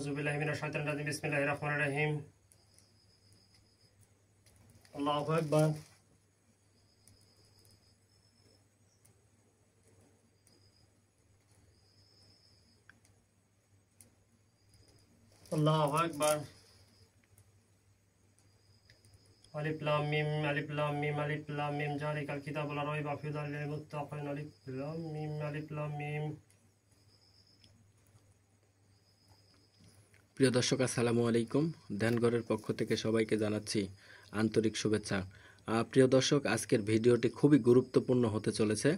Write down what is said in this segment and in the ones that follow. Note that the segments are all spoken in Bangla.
আউযুবিল্লাহি মিনাশ শাইতানির রাজিম বিসমিল্লাহির রহমানির রহিম আল্লাহু আকবার আল্লাহু আকবার আলিফ লাম মিম আলিফ লাম মিম আলিফ লাম মিম যালিকাল কিতাবু লা রাইবা ফিহি হুদাল লিল মুত্তাকিন আলিফ লাম মিম আলিফ লাম মিম। প্রিয় দর্শক, আসসালামু আলাইকুম। ধ্যানঘরের পক্ষ থেকে সবাইকে জানাচ্ছি আন্তরিক শুভেচ্ছা। প্রিয় দর্শক, আজকের ভিডিওটি খুবই গুরুত্বপূর্ণ হতে চলেছে।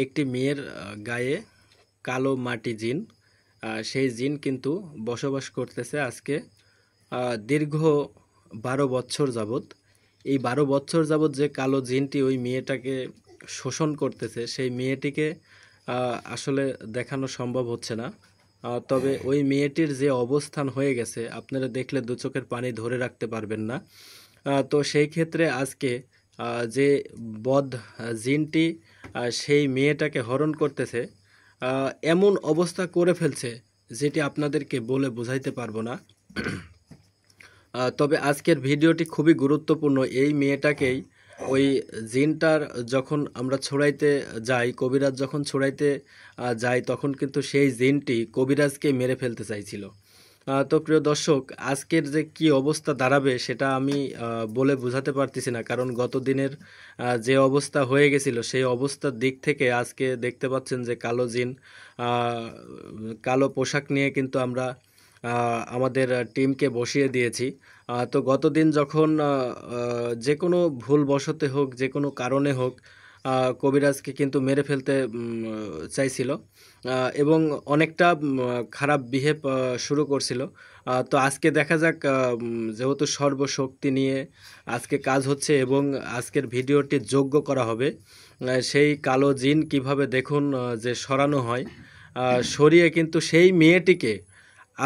একটি মেয়ের গায়ে কালো মাটি জিন, সেই জিন কিন্তু বসবাস করতেছে আজকে দীর্ঘ 12 বছর যাবৎ। এই 12 বছর যাবৎ যে কালো জিনটি ওই মেয়েটাকে শোষণ করতেছে, সেই মেয়েটিকে আসলে দেখানো সম্ভব হচ্ছে না। তবে ওই মেয়েটির যে অবস্থান হয়ে গেছে, আপনারা দেখলে দু চোখের পানি ধরে রাখতে পারবেন না। তো সেই ক্ষেত্রে আজকে যে বদ জিনটি সেই মেয়েটাকে হরণ করতেছে, এমন অবস্থা করে ফেলছে যেটি আপনাদেরকে বলে বোঝাইতে পারবো না। তবে আজকের ভিডিওটি খুবই গুরুত্বপূর্ণ। এই মেয়েটাকেই ওই জিনটার যখন আমরা ছড়াইতে যাই, কবিরাজ যখন ছড়াইতে যাই, তখন কিন্তু সেই জিনটি কবিরাজকে মেরে ফেলতে চাইছিল। তো প্রিয় দর্শক, আজকের যে কি অবস্থা দাঁড়াবে সেটা আমি বলে বোঝাতে পারতেছি না, কারণ গত দিনের যে অবস্থা হয়ে গেছিল সেই অবস্থার দিক থেকে আজকে দেখতে পাচ্ছেন যে কালো জিন, কালো পোশাক নিয়ে কিন্তু আমরা আমাদের টিমকে বসিয়ে দিয়েছি। তো গতদিন যখন যে কোনো ভুলবশতে হোক, যে কোনো কারণে হোক, কবিরাজকে কিন্তু মেরে ফেলতে চাইছিল এবং অনেকটা খারাপ বিহেভ শুরু করছিল। তো আজকে দেখা যাক, যেহেতু সর্বশক্তি নিয়ে আজকে কাজ হচ্ছে এবং আজকের ভিডিওটি যোগ্য করা হবে, সেই কালো জিন কিভাবে দেখুন যে সরানো হয়। সরিয়ে কিন্তু সেই মেয়েটিকে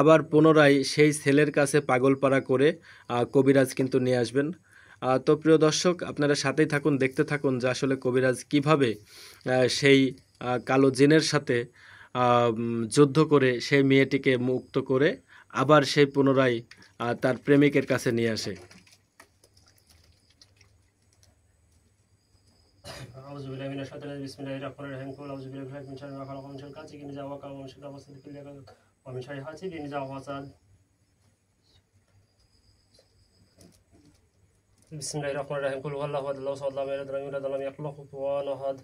আবার পুনরায় সেই ছেলের কাছে পাগলপাড়া করে কবিরাজ কিন্তু নিয়ে আসবেন। তো প্রিয় দর্শক, আপনারা সাথেই থাকুন, দেখতে থাকুন যে আসলে কবিরাজ কিভাবে সেই কালো জিনের সাথে যুদ্ধ করে সেই মেয়েটিকে মুক্ত করে আবার সেই পুনরায় তার প্রেমিকের কাছে নিয়ে আসে। আউযুবিল্লাহি মিনাশ শাইতানির রাজিম বিসমিল্লাহির রহমানির রহিম কুল আউযুবিল্লাহি মিন শাররি মা খালাক ওয়া মিন শাররি গাসিকিন ইযা ওয়াকা ওয়া মিন শাররি হাসিদিন ইযা হাসাদ ওয়া মিন শাররি হাসিদিন ইযা হাসাদ। বিসমিল্লাহির রহমানির রহিম কুল হুয়াল্লাহু আহাদ আল্লাহু সামাদ লাম ইয়ালিদ ওয়া লাম ইউলাদ ওয়া লাম ইয়াকুল লাহু কুফুওয়ান আহাদ।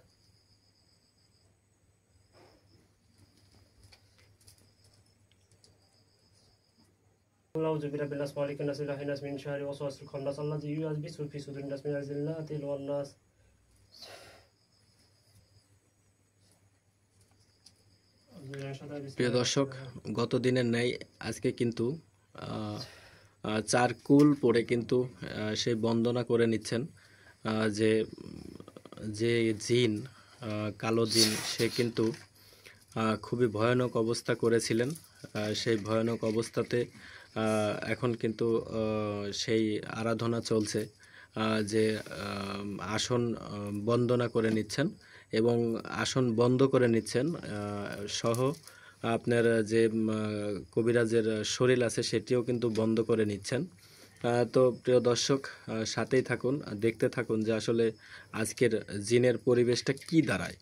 أعوذ برب الناس مالك الناس إله الناس من شر الوسواس الخناس الذي يلبس في صدور الناس من الجنة والناس। প্রিয় দর্শক, গত দিনের ন্যায় আজকে কিন্তু 4 কুল পরে কিন্তু সেই বন্দনা করে নিচ্ছেন যে যে জিন, কালো জিন, সে কিন্তু খুবই ভয়ানক অবস্থা করেছিলেন। সেই ভয়ানক অবস্থাতে এখন কিন্তু সেই আরাধনা চলছে, যে আসন বন্দনা করে নিচ্ছেন এবং আসন বন্ধ করে নিচ্ছেন, সহ আপনার যে কবিরাজের শরীর আছে সেটিও কিন্তু বন্ধ করে নিচ্ছেন। তো প্রিয় দর্শক, সাথেই থাকুন, দেখতে থাকুন যে আসলে আজকের জিনের পরিবেশটা কি দাঁড়ায়।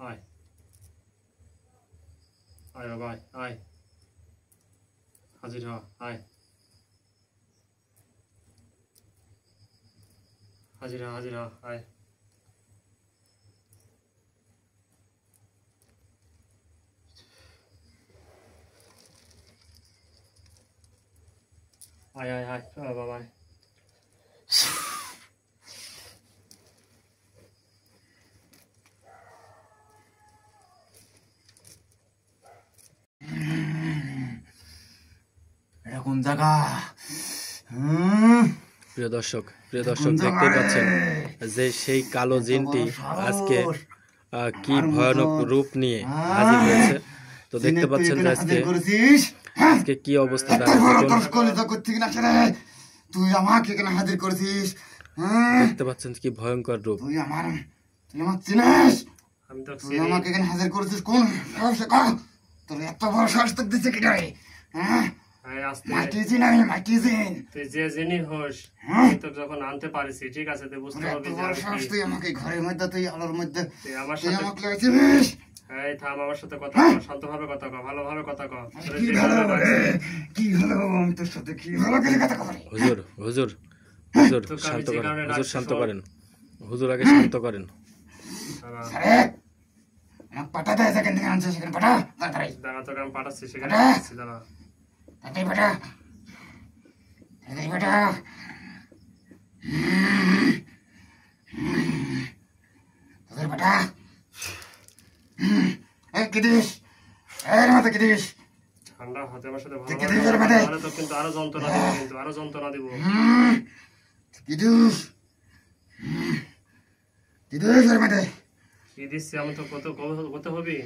আয় আয় বাবা আয় আয় হাজির হ আয় হাজির হ হাজির হ আয় আয় আয় আয় বাবা আয় এটা কোন জায়গা? প্রিয় দর্শক দেখতে পাচ্ছেন যে সেই কালো জিনটি আজকে কি ভয়ানক রূপ নিয়ে হাজির হয়েছে। তো দেখতে পাচ্ছেন যে আজকে কি অবস্থা তুই আমাকে এখানে হাজির করেছিস। দেখতে পাচ্ছেন কি ভয়ঙ্কর রূপ। তুই আমার চিনিস? আমি তো তুই আমাকে এখানে হাজির করেছিস কোন সাহসে? তোর এত বড় সাহস তোকে দিচ্ছে কি রে? তুই যে জিনি হোস তো যখন আনতে পারিস ঠিক আছে, তুই বুঝতে পারবি তুই আমাকে ঘরের মধ্যে তুই আলোর মধ্যে তুই আমার তুই সাথে আমাকে লাগাইছিস। এই থাম, আমার সাথে কথা কর, শান্তভাবে কথা কর, ভালোভাবে কথা কর। কি হলো? আমি তোর সাথে কি ভালো করে কথা করি? হুজুর হুজুর হুজুর শান্ত করেন, হুজুর শান্ত করেন, হুজুর আগে শান্ত করেন। আমার পাটা দেয়, সেখান থেকে আনছে, সেখানে পাটা তাড়াতাড়ি দাঁড়া, তোকে আমি পাঠাচ্ছি সেখানে পাঠা। পাঠাচ্ছি, দাঁড়া তাড়াতাড়ি পাটা, তাড়াতাড়ি পাটা। তোদের পাটা। এই কি দিস? এর মাথা কি দিস? ঠান্ডা হাতে আমার সাথে তুই কি দিস ওর মাথায়? ভালো তো, কিন্তু আরো যন্ত্রণা দিব, কিন্তু আরো যন্ত্রণা দিব। কি দিস? কি দিস ওর মাথায়? কি দিচ্ছি আমি তো কত হবি?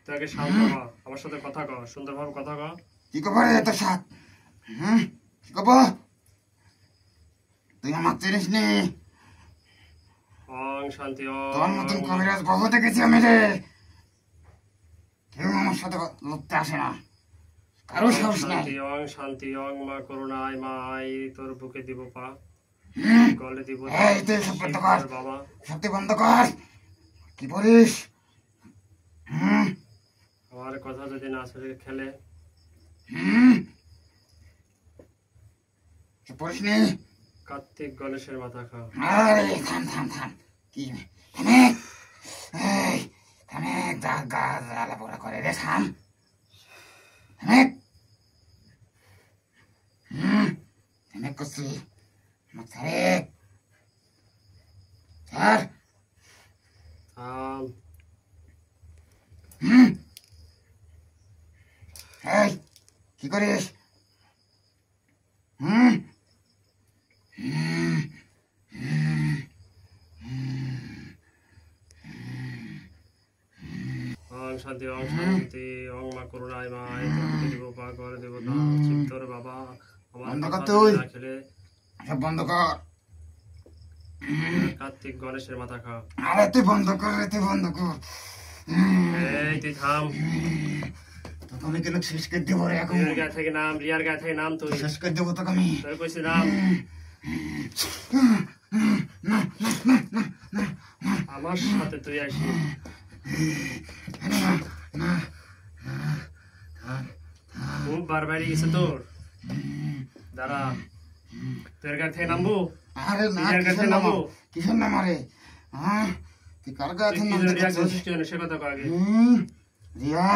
তুই আগে শান্ত হ, আমার সাথে কথা কর, সুন্দরভাবে কথা কর। কি খবর রে তোর সাথ? কি খবর? তুই আমার চিনিস নি? ওং শান্তি তোর মতন কবিরাজ বহু দেখেছি আমি রে। কেউ আমার সাথে লড়তে আসে না, কারো সাহস নাই। ওং শান্তি ওং মা করুণায় মা আই, তোর বুকে দিব পা, গলে দিব এই তুই সব বন্ধ কর, বাবা। সত্যি বন্ধ কর। কি বলিস? আমার কথা যদি না শুনে খেলে পড়িস নি? কার্তিক গণেশের মাথা খা। আরে থাম থাম থাম, কি থামে? এই থামে, গা গা জ্বালা পোড়া করে রে, থাম থামে। থামে করছি, মুখ ছাড়ে ছাড়। থাম। এই কি করিস? ওং শান্তি ওং শান্তি ওং মা করুণায় মা আই, তোর বুকে দিব পা, গলে দিব তা, চিত্তর বাবা। আমার বন্ধ কর কথা তুই, যদি না খেলে সব বন্ধ কর। কার্তিক গণেশের মাথা খা। আরে তুই বন্ধ কর রে, তুই বন্ধ কর। এই তুই থাম। তোকে আমি কেন শেষ করে দেবো রে এখন? রিয়ার গায়ে থেকে নাম, রিয়ার গায়ে থেকে নাম, তুই শেষ করে দেবো তোকে আমি। তোর কইছি নাম। আমার সাথে তুই আসি। খুব বারবারই গেছে তোর, দাঁড়া, তোর গায়ে থেকে নামবো। আরে না, রিয়ার গায়ে কিসের থেকে নাম? নামবো। কিসের নাম? আরে তুই কার গায়ে তুই কি নাম জন্য রিয়ার দেখছিস? করছিস কেন সে কথা কও আগে। রিয়া,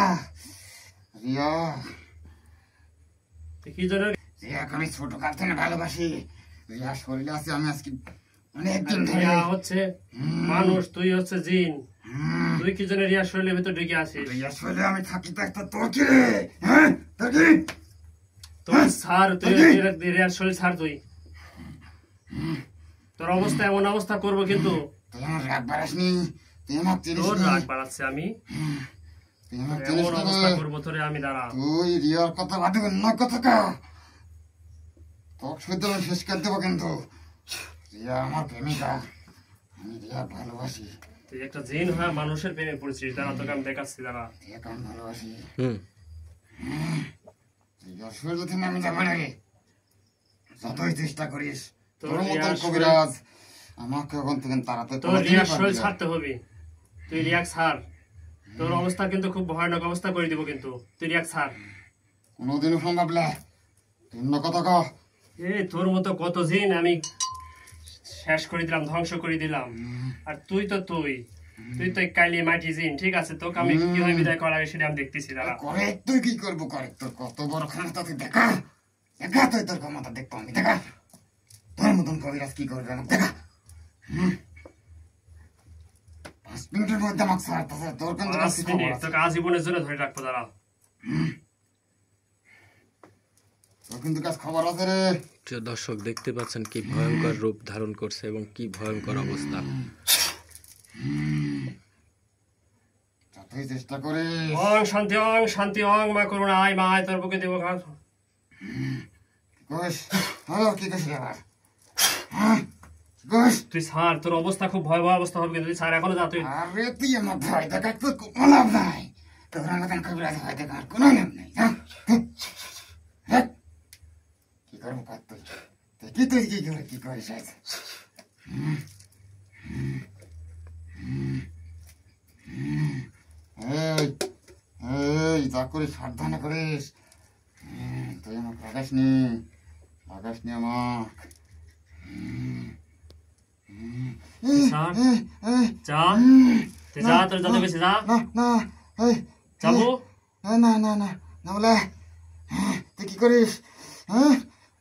রিয়া, তুই কি জন্য রিয়াকে আমি ছোট কাল থেকে ভালোবাসি। রিয়া শরীরে আছে, আমি আজকে অনেকদিন ধরে। রিয়া হচ্ছে মানুষ, তুই হচ্ছে জিন। তুই কি জন্য রিয়ার শরীরের ভিতর ঢুকে আসিস? রিয়া শরীরে আমি থাকি তো একটা তোর কি রে? হ্যাঁ তোর কি? তোর ছাড়, তুই রিয়ার শরীর ছাড়। তুই তোর অবস্থা এমন অবস্থা করবো কিন্তু। তুই আমার রাগ বাড়াসনি, তুই আমার চিনিস তোর নি। রাগ বাড়াচ্ছে আমি, তুই আমার চিনিস এমন নি অবস্থা রে। করবো তোরে আমি, দাঁড়া। তুই রিয়ার কথা বাদে অন্য কথা কা, তোকে শুধু আমি শেষ করে দেবো কিন্তু। রিয়া আমার প্রেমিকা, আমি রিয়া ভালোবাসি। তুই একটা জিন হয়ে মানুষের প্রেমে পড়েছিস, দাঁড়া তোকে আমি দেখাচ্ছি, দাঁড়া। রিয়াকে আমি ভালোবাসি। হুম রিয়ার শরীরে থেকে আমি যাবো না রে, যতই চেষ্টা করিস। তোর তোর মতন রিয়ার কবিরাজ আমাকে ওখান থেকে তাড়াতে তোর রিয়ার শরীর ছাড়তে হবে। তুই রিয়াক ছাড়, তোর অবস্থা কিন্তু খুব ভয়ানক অবস্থা করে দিব কিন্তু তুই রিয়াক ছাড়। কোনোদিনও সম্ভব না। তুই অন্য কথা কও। এই তোর মতো কত জিন আমি শেষ করে দিলাম, ধ্বংস করে দিলাম, আর তুই তো কাইলি মাটি জিন। ঠিক আছে, তোকে আমি কিভাবে বিদায় করা লাগে সেটা আমি দেখতেছি। দাঁড়া, করে তুই কি করবো? করে তোর কত বড় ক্ষমতা, তুই দেখা দেখা, তুই তোর ক্ষমতা দেখবো আমি, দেখা তোর মতন কবিরাজ কি করবে আমাকে, দেখা। 5 মিনিটের মধ্যে আমাকে ছাড়তেছে, তোর কিন্তু 5 মিনিট তোকে আজীবনের জন্য ধরে রাখবো। দাঁড়া, তোর কিন্তু কাজ খবর আছে রে। প্রিয় দর্শক, দেখতে পাচ্ছেন কি ভয়ঙ্কর রূপ ধারণ করছে এবং কি ভয়ঙ্কর অবস্থা। যতই চেষ্টা করে ওং শান্তি ওং মা করুণা আয় মা আয়, তোর বুকে দেবো ঘাস। কি কইস রে আবার? হ্যাঁ কি কইস? তুই ছাড়, তোর অবস্থা খুব ভয়াবহ অবস্থা হবে কিন্তু তুই ছাড়, এখনো যা তুই। আরে তুই আমার ভয় দেখা তোর কোনো লাভ নাই। তোর মতন কবিরাজ ভয় দেখার কোনো লাভ নাই। কি করবো কর তুই? কি করিস আজ? এই যা করিস সাবধানে করিস। তুই আমাকে লাগাস নি আমাক। যা তুই যা, তোর যাতে গেছে যা। না যাবো না বলে তুই কি করিস?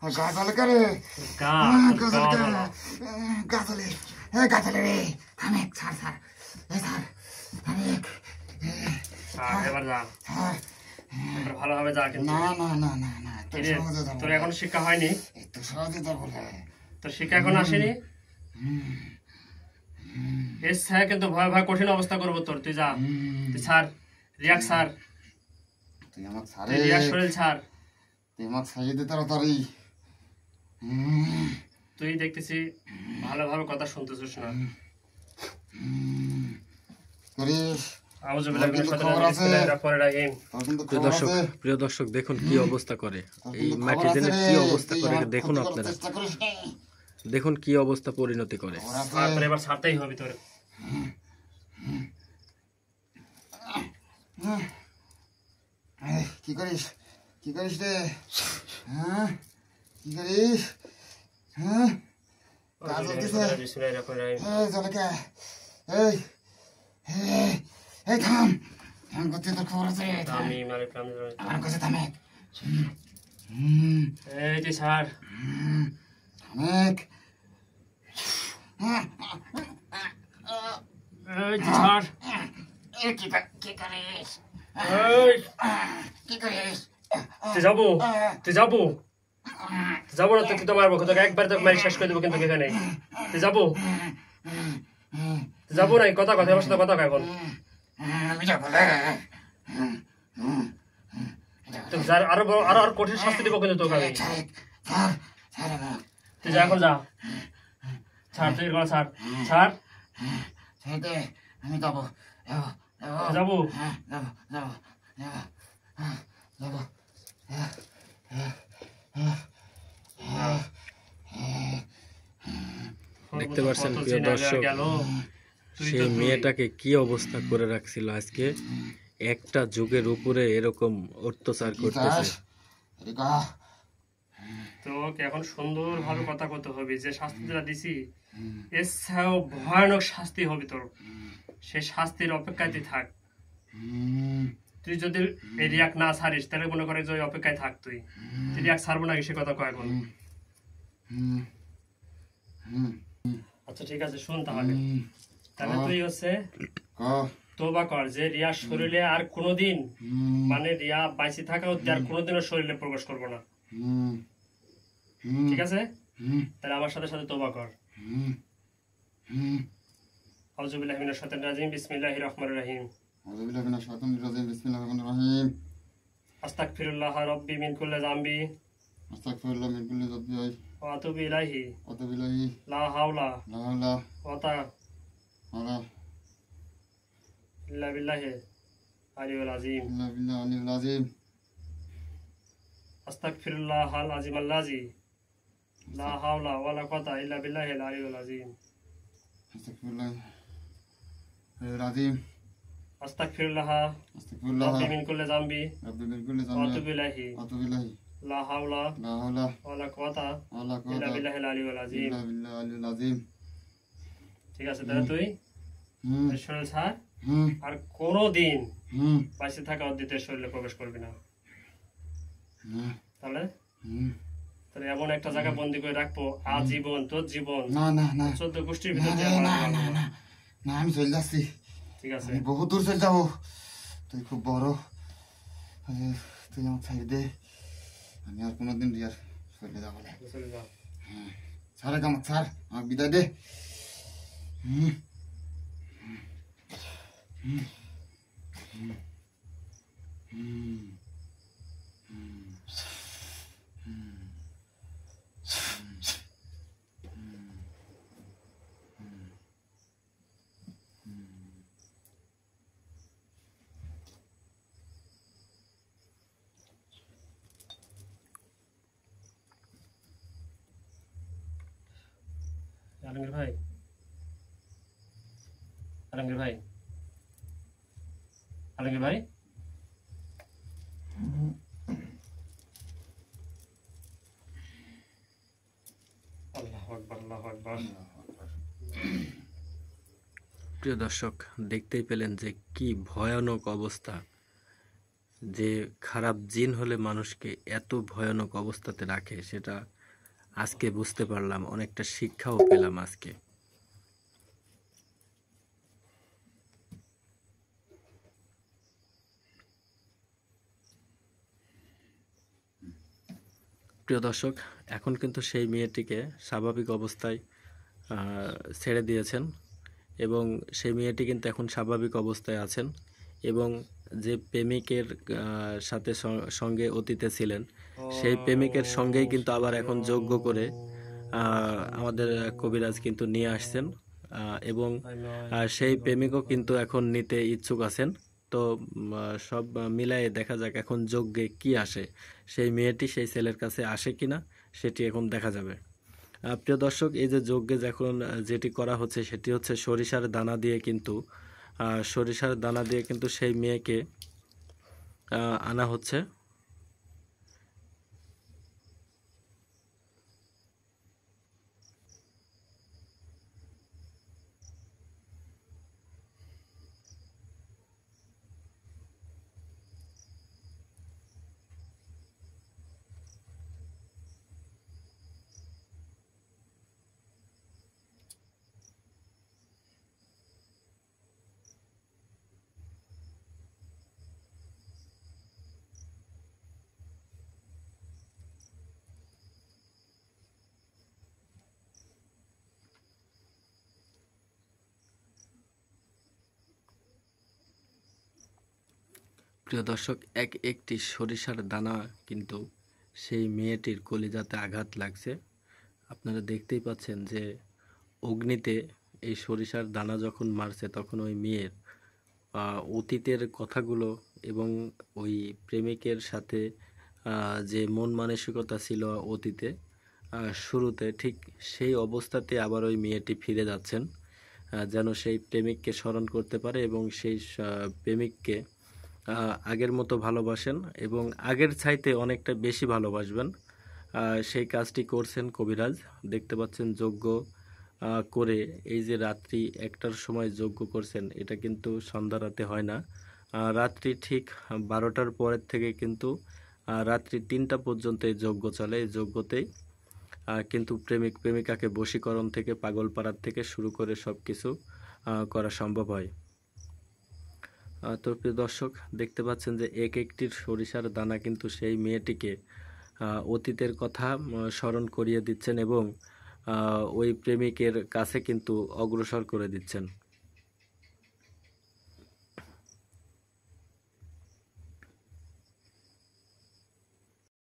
গা জ্বলে রে, গা জ্বলে রে। থামেক, ছাড় থামেক। এবার যা, এবার ভালোভাবে যা। কিন্তু না তোর এখন শিক্ষা হয়নি, একটু সহজে যাবো না। তোর শিক্ষা এখন আসেনি। এর ছায়া কিন্তু ভয় কঠিন অবস্থা করবো তোর। তুই যা, তুই ছাড় রিয়াক, ছাড় তুই আমাকে ছাড়ে, তুই রিয়াক শরীর ছাড়। তুই আমাকে ছাড়িয়ে দে তাড়াতাড়ি। তুই দেখতেছি ভালোভাবে কথা শুনতেছিস না। করিস আউযু বিল্লাহি মিনাশ শাইতানির রাজিম, বিসমিল্লাহির রহমানির রহিম। প্রিয় দর্শক দেখুন কি অবস্থা করে এই মাটি জেনের, কি অবস্থা করে দেখুন আপনারা, দেখুন কি অবস্থা পরিণতি করে। তারপরে এবার ছাড়তেই হবে তোর। কি করিস রে? হ্যাঁ কি করিস? হ্যাঁ বিসমিল্লাহির রহমানির রহিম। জলকে এই থাম করতে তোর খবর আছে? আমার কাছে থামে। এই তুই ছাড়, থামেক। এই তুই ছাড়। কি করিস? তুই যাবো না, তোকে তো মারবো, তোকে একবার তোকে মারি শেষ করে দেবো কিন্তু এখানে। তুই যাবো না, কথা আমার সাথে কথা এখন। আরো কঠিন শাস্তি দেবো কিন্তু তোকে আমি। তুই যা, এখন যা, ছাড়, তুই ছাড়। আমি যাবো যাবো দেখতে পাচ্ছেন প্রিয় দর্শক, সেই মেয়েটাকে কি অবস্থা করে রাখছিল। আজকে একটা যুগের উপরে এরকম অত্যাচার করতেছে। তোকে এখন সুন্দর ভাবে কথা করতে হবে। যে শাস্তি যেটা দিছি এর ছাড়াও ভয়ানক শাস্তি হবে তোর। সে শাস্তির অপেক্ষায় তুই থাক। তুই যদি এই রিয়াক না ছাড়িস তাহলে মনে করে যে ওই অপেক্ষায় থাক। তুই রিয়াক ছাড়বো না সে কথা কয় এখন। আচ্ছা ঠিক আছে, শোন তাহলে তুই হচ্ছে তোবা কর যে রিয়ার শরীরে আর কোনোদিন, মানে রিয়া বাইসে থাকা অবধি আর কোনোদিনও শরীরে প্রবেশ করবো না। ঠিক আছে, তাহলে আমার সাথে সাথে তোবা কর। আউযু বিল্লাহি মিনাশ শাইতানির রাজিম, বিসমিল্লাহির রহমানির রহিম। আস্তাগফিরুল্লাহ রাব্বি মিন কুল্লি যামবি ওয়া আতুবু ইলাইহি লা হাওলা ওয়াতা ইল্লা বিল্লাহি আলিয়্যিল আযীম। আস্তাগফিরুল্লাহ আল আযীম আল্লাযী লা হাওলা ওয়ালা কুওয়াতা ইল্লা বিল্লাহিল আলিয়্যিল আযীম। আস্তাগফিরুল্লাহ আস্তাগফিরুল্লাহ রাব্বি মিন কুল্লি যামবি রাব্বি মিন কুল্লি ওয়া যামবি আতুবু ইলাইহি ওয়া আতুবু ইলাইহি লা হাওলা লা হাওলা ওয়ালা কুওয়াতা ওয়ালা ইল্লা কুওয়াতা বিল্লাহিল আলিয়্যিল আযীম। ইল্লা বিল্লাহিল আলিয়্যিল আযীম। ঠিক আছে, তাহলে তুই হুম তোর শরীর ছাড়, হুম আর কোনোদিন হুম বাইসে থাকা অদ্বিতের শরীরে প্রবেশ করবি না। হুম তাহলে হুম। তাহলে এমন একটা জায়গা বন্দি করে রাখবো আজীবন, তোর জীবন না না না 14 গোষ্ঠীর না ভিতর না দিয়ে না পালাতে না পারবো না না। না, আমি চলে যাচ্ছি। ঠিক আছে, আমি বহু দূর চলে যাবো। তুই খুব বড়, তুই আমার ছাড়ি দে। আমি আর কোনোদিন রিয়ার চলে যাবো না। চলে যা। হ্যাঁ, ছাড় আমাকে, ছাড় আমাকে বিদায় দে। হুম হুম হুম হুম আলমগীর ভাই, আলমগীর ভাই, আলমগীর ভাই, আল্লাহু আকবার, আল্লাহু আকবার। প্রিয় দর্শক, দেখতেই পেলেন যে কি ভয়ানক অবস্থা, যে খারাপ জিন হলে মানুষকে এত ভয়ানক অবস্থাতে রাখে, সেটা আজকে বুঝতে পারলাম, অনেকটা শিক্ষাও পেলাম আজকে। প্রিয় দর্শক, এখন কিন্তু সেই মেয়েটিকে স্বাভাবিক অবস্থায় ছেড়ে দিয়েছেন, এবং সেই মেয়েটি কিন্তু এখন স্বাভাবিক অবস্থায় আছেন, এবং যে প্রেমিকের সাথে সঙ্গে অতীতে ছিলেন, সেই প্রেমিকের সঙ্গেই কিন্তু আবার এখন যজ্ঞ করে আমাদের কবিরাজ কিন্তু নিয়ে আসছেন, এবং সেই প্রেমিকও কিন্তু এখন নিতে ইচ্ছুক আছেন। তো সব মিলায়ে দেখা যাক এখন যজ্ঞে কি আসে, সেই মেয়েটি সেই ছেলের কাছে আসে কিনা সেটি এখন দেখা যাবে। প্রিয় দর্শক, এই যে যজ্ঞে যখন যেটি করা হচ্ছে সেটি হচ্ছে সরিষার দানা দিয়ে, কিন্তু সরিষার দানা দিয়ে কিন্তু সেই মেয়েকে আনা হচ্ছে। প্রিয় দর্শক, একটি সরিষার দানা কিন্তু সেই মেয়েটির কলিজাতে আঘাত লাগছে। আপনারা দেখতেই পাচ্ছেন যে অগ্নিতে এই সরিষার দানা যখন মারছে, তখন ওই মেয়ের অতীতের কথাগুলো এবং ওই প্রেমিকের সাথে যে মন মানসিকতা ছিল অতীতে, শুরুতে ঠিক সেই অবস্থাতে আবার ওই মেয়েটি ফিরে যাচ্ছেন, যেন সেই প্রেমিককে স্মরণ করতে পারে এবং সেই প্রেমিককে আগের মতো ভালোবাসেন এবং আগের চাইতে অনেকটা বেশি ভালোবাসবেন। সেই কাজটি করছেন কবিরাজ। দেখতে পাচ্ছেন যজ্ঞ করে, এই যে রাত্রি 1টার সময় যজ্ঞ করছেন, এটা কিন্তু সন্ধ্যা রাতে হয় না, রাত্রি ঠিক 12টার পরের থেকে কিন্তু রাত্রি 3টা পর্যন্ত এই যজ্ঞ চলে। এই যজ্ঞতেই কিন্তু প্রেমিক প্রেমিকাকে বশীকরণ থেকে পাগল পাড়ার থেকে শুরু করে সব কিছু করা সম্ভব হয়। তো প্রিয় দর্শক, দেখতে পাচ্ছেন যে একটির সরিষার দানা কিন্তু সেই মেয়েটিকে অতীতের কথা স্মরণ করিয়ে দিচ্ছেন এবং ওই প্রেমিকের কাছে কিন্তু অগ্রসর করে দিচ্ছেন।